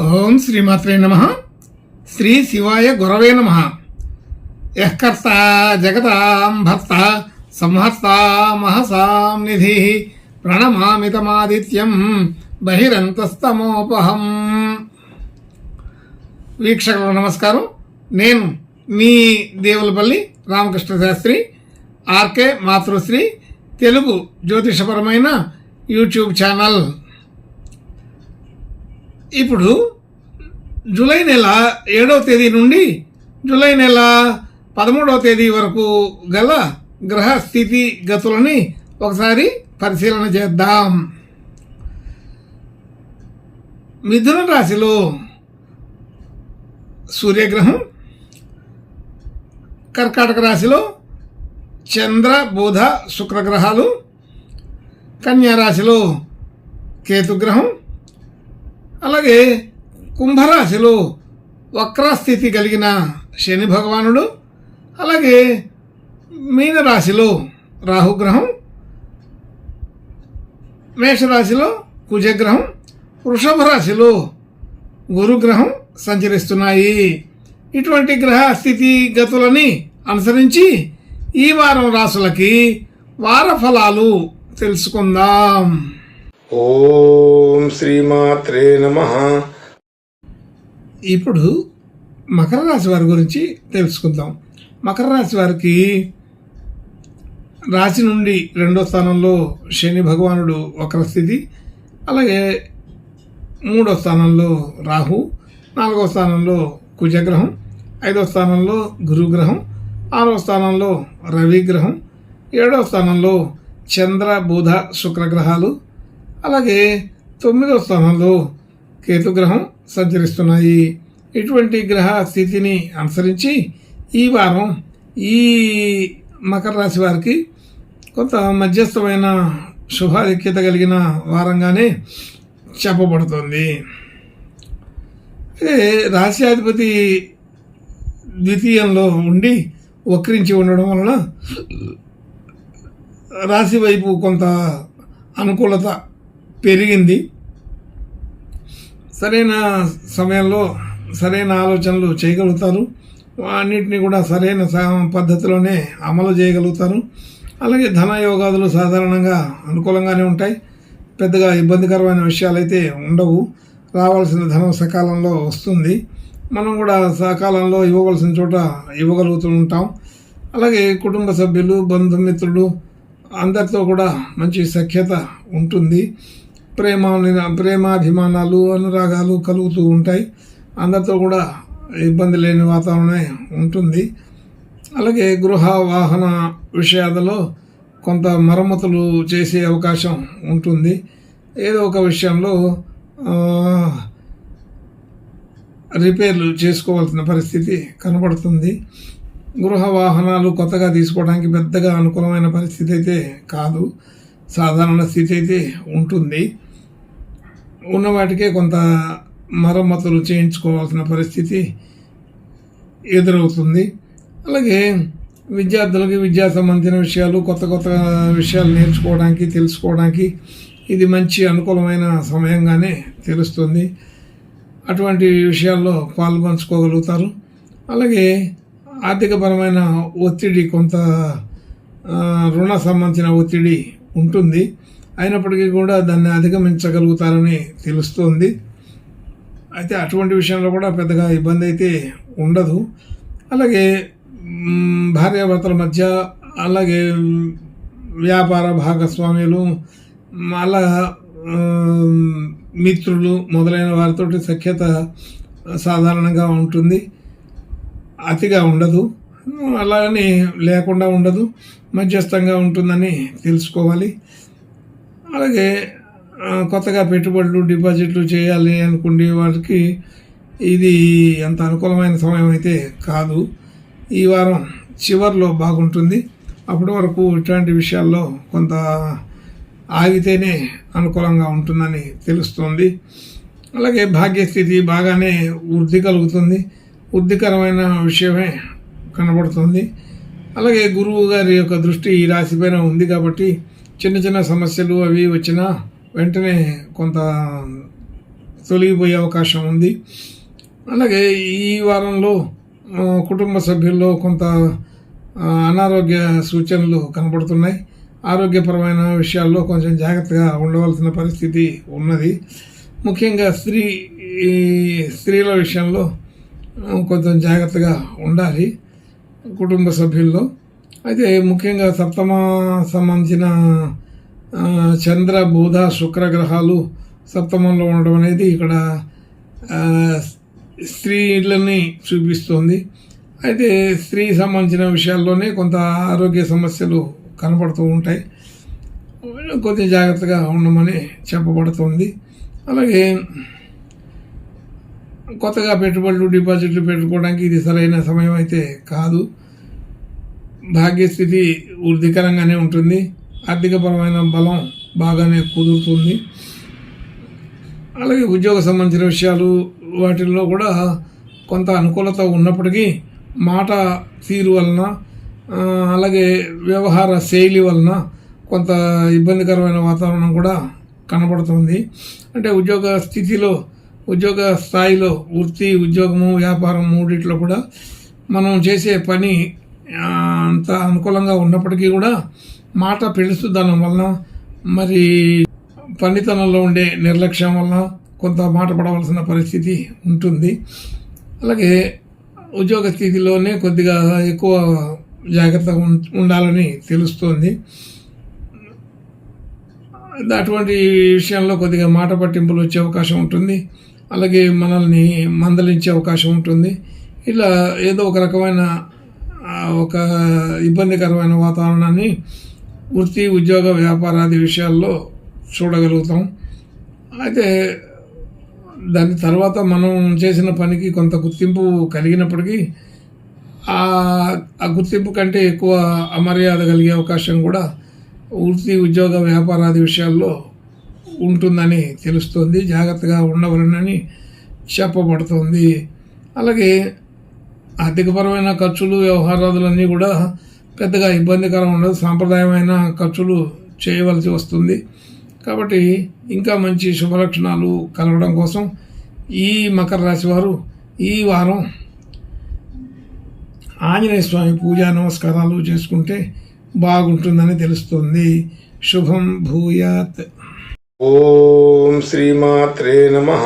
ఓం శ్రీమాత్రే నమః. శ్రీ శివాయ గురవే నమః. యః కర్తా జగతాం భర్తా సంహర్తా మహసాం నిధి ప్రణమామితమాదిత్యం బహిరంతస్తమోపహం. వీక్షకులకు నమస్కారం. నేను మీ దేవులపల్లి రామకృష్ణ శాస్త్రి, ఆర్కే మాతృశ్రీ తెలుగు జ్యోతిషపరమైన యూట్యూబ్ ఛానల్. ఇప్పుడు జూలై నెల 7వ తేదీ నుండి జూలై నెల 13వ తేదీ వరకు గల గ్రహ స్థితి గతులని ఒకసారి పరిశీలన చేద్దాం. మిథున రాశిలో సూర్యగ్రహం, కర్కాటక రాశిలో చంద్ర బుధ శుక్రగ్రహాలు, కన్యా రాశిలో కేతుగ్రహం, అలాగే కుంభరాశిలో వక్రస్థితి కలిగిన శని భగవానుడు, అలాగే మీనరాశిలో రాహుగ్రహం, మేషరాశిలో కుజగ్రహం, వృషభ రాశిలో గురుగ్రహం సంచరిస్తున్నాయి. ఇటువంటి గ్రహ స్థితి గతులని అనుసరించి ఈ వారం రాశులకి వార ఫలాలు తెలుసుకుందాం. ఓం శ్రీమాత్రే నమః. ఇప్పుడు మకర రాశి వారి గురించి తెలుసుకుందాం. మకర రాశి వారికి రాశి నుండి 2వ స్థానంలో శని భగవానుడు వక్రస్థితి, అలాగే 3వ స్థానంలో రాహు, 4వ స్థానంలో కుజగ్రహం, 5వ స్థానంలో గురుగ్రహం, 6వ స్థానంలో రవిగ్రహం, 7వ స్థానంలో చంద్ర బుధ శుక్రగ్రహాలు, అలాగే 9వ స్థానంలో కేతుగ్రహం సంచరిస్తున్నాయి. ఇటువంటి గ్రహ స్థితిని అనుసరించి ఈ వారం ఈ మకర రాశి వారికి కొంత మధ్యస్థమైన శుభాధిక్యత కలిగిన వారంగానే చెప్పబడుతుంది. అదే రాశ్యాధిపతి ద్వితీయంలో ఉండి వక్రించి ఉండడం వలన రాశి వైపు కొంత అనుకూలత పెరిగింది. సరైన సమయంలో సరైన ఆలోచనలు చేయగలుగుతారు. అన్నింటినీ కూడా సరైన పద్ధతిలోనే అమలు చేయగలుగుతారు. అలాగే ధన యోగాదులు సాధారణంగా అనుకూలంగానే ఉంటాయి. పెద్దగా ఇబ్బందికరమైన విషయాలు అయితే ఉండవు. రావాల్సిన ధనం సకాలంలో వస్తుంది. మనం కూడా సకాలంలో ఇవ్వవలసిన చోట ఇవ్వగలుగుతూ ఉంటాం. అలాగే కుటుంబ సభ్యులు, బంధుమిత్రులు అందరితో కూడా మంచి సఖ్యత ఉంటుంది. ప్రేమాభిమానాలు, అనురాగాలు కలుగుతూ ఉంటాయి. అందరితో కూడా ఇబ్బంది లేని వాతావరణమే ఉంటుంది. అలాగే గృహ వాహన విషయాలలో కొంత మరమ్మతులు చేసే అవకాశం ఉంటుంది. ఏదో ఒక విషయంలో రిపేర్లు చేసుకోవాల్సిన పరిస్థితి కనబడుతుంది. గృహ వాహనాలు కొత్తగా తీసుకోవడానికి పెద్దగా అనుకూలమైన పరిస్థితి అయితే కాదు. సాధారణ స్థితి అయితే ఉంటుంది. ఉన్న వాటికే కొంత మరమ్మతులు చేయించుకోవాల్సిన పరిస్థితి ఎదురవుతుంది. అలాగే విద్యార్థులకి విద్యా సంబంధించిన విషయాలు, కొత్త కొత్త విషయాలు నేర్చుకోవడానికి, తెలుసుకోవడానికి ఇది మంచి అనుకూలమైన సమయంగానే తెలుస్తుంది. అటువంటి విషయాల్లో పాల్పంచుకోగలుగుతారు. అలాగే ఆర్థికపరమైన ఒత్తిడి, కొంత రుణ సంబంధించిన ఒత్తిడి ఉంటుంది. అయినప్పటికీ కూడా దాన్ని అధిగమించగలుగుతారని తెలుస్తుంది. అయితే అటువంటి విషయంలో కూడా పెద్దగా ఇబ్బంది అయితే ఉండదు. అలాగే భార్యాభర్తల మధ్య, అలాగే వ్యాపార భాగస్వామ్యులు, అలా మిత్రులు మొదలైన వారితోటి సఖ్యత సాధారణంగా ఉంటుంది. అతిగా ఉండదు, అలాగని లేకుండా ఉండదు, మధ్యస్థంగా ఉంటుందని తెలుసుకోవాలి. అలాగే కొత్తగా పెట్టుబడులు, డిపాజిట్లు చేయాలి అనుకునే వారికి ఇది అంత అనుకూలమైన సమయం అయితే కాదు. ఈ వారం చివరిలో బాగుంటుంది. అప్పటి వరకు ఇట్లాంటి విషయాల్లో కొంత ఆగితేనే అనుకూలంగా ఉంటుందని తెలుస్తుంది. అలాగే భాగ్యస్థితి బాగానే వృద్ధి కలుగుతుంది. వృద్ధికరమైన విషయమే కనబడుతుంది. అలాగే గురువు గారి యొక్క దృష్టి ఈ రాశిపైన ఉంది కాబట్టి చిన్న చిన్న సమస్యలు అవి వచ్చినా వెంటనే కొంత తొలగిపోయే అవకాశం ఉంది. అలాగే ఈ వారంలో కుటుంబ సభ్యుల్లో కొంత అనారోగ్య సూచనలు కనపడుతున్నాయి. ఆరోగ్యపరమైన విషయాల్లో కొంచెం జాగ్రత్తగా ఉండవలసిన పరిస్థితి ఉన్నది. ముఖ్యంగా స్త్రీల విషయంలో కొంచెం జాగ్రత్తగా ఉండాలి కుటుంబ సభ్యుల్లో. అయితే ముఖ్యంగా సప్తమ సంబంధించిన చంద్ర బుధ శుక్ర గ్రహాలు సప్తమంలో ఉండడం అనేది ఇక్కడ స్త్రీలని చూపిస్తుంది. అయితే స్త్రీ సంబంధించిన విషయాల్లోనే కొంత ఆరోగ్య సమస్యలు కనపడుతూ ఉంటాయి. కొంచెం జాగ్రత్తగా ఉండమని చెప్పబడుతుంది. అలాగే కొత్తగా పెట్టుబడులు డిపాజిట్లు పెట్టుకోవడానికి ఇది సరైన సమయం అయితే కాదు. భాగ్యస్థితి వృద్ధికరంగానే ఉంటుంది. ఆర్థికపరమైన బలం బాగానే కుదురుతుంది. అలాగే ఉద్యోగ సంబంధించిన విషయాలు వాటిల్లో కూడా కొంత అనుకూలత ఉన్నప్పటికీ మాట తీరు వలన అలాగే వ్యవహార శైలి వలన కొంత ఇబ్బందికరమైన వాతావరణం కూడా కనబడుతుంది. అంటే ఉద్యోగ స్థాయిలో వృత్తి, ఉద్యోగము, వ్యాపారం మూడిట్లో కూడా మనం చేసే పని అంత అనుకూలంగా ఉన్నప్పటికీ కూడా మాట పెళుసుదనం వలన మరి పనితనంలో ఉండే నిర్లక్ష్యం వలన కొంత మాట పడవలసిన పరిస్థితి ఉంటుంది. అలాగే ఉద్యోగ స్థితిలోనే కొద్దిగా ఎక్కువ జాగ్రత్తగా ఉండాలని తెలుస్తోంది. అటువంటి విషయంలో కొద్దిగా మాట పట్టింపులు వచ్చే అవకాశం ఉంటుంది. అలాగే మనల్ని మందలించే అవకాశం ఉంటుంది. ఇలా ఏదో ఒక రకమైన ఒక ఇబ్బందికరమైన వాతావరణాన్ని వృత్తి, ఉద్యోగ, వ్యాపారాది విషయాల్లో చూడగలుగుతాం. అయితే దాని తర్వాత మనం చేసిన పనికి కొంత గుర్తింపు కలిగినప్పటికీ ఆ గుర్తింపు కంటే ఎక్కువ అమర్యాద కలిగే అవకాశం కూడా వృత్తి, ఉద్యోగ, వ్యాపారాది విషయాల్లో ఉంటుందని తెలుస్తుంది. జాగ్రత్తగా ఉండవలనని చెప్పబడుతుంది. అలాగే ఆర్థికపరమైన ఖర్చులు, వ్యవహారాదులన్నీ కూడా పెద్దగా ఇబ్బందికరం ఉండదు. సాంప్రదాయమైన ఖర్చులు చేయవలసి వస్తుంది. కాబట్టి ఇంకా మంచి శుభలక్షణాలు కలగడం కోసం ఈ మకర రాశి వారు ఈ వారం ఆంజనేయ స్వామి పూజా నమస్కారాలు చేసుకుంటే బాగుంటుందని తెలుస్తుంది. శుభం భూయాత్. ఓం శ్రీమాత్రే నమః.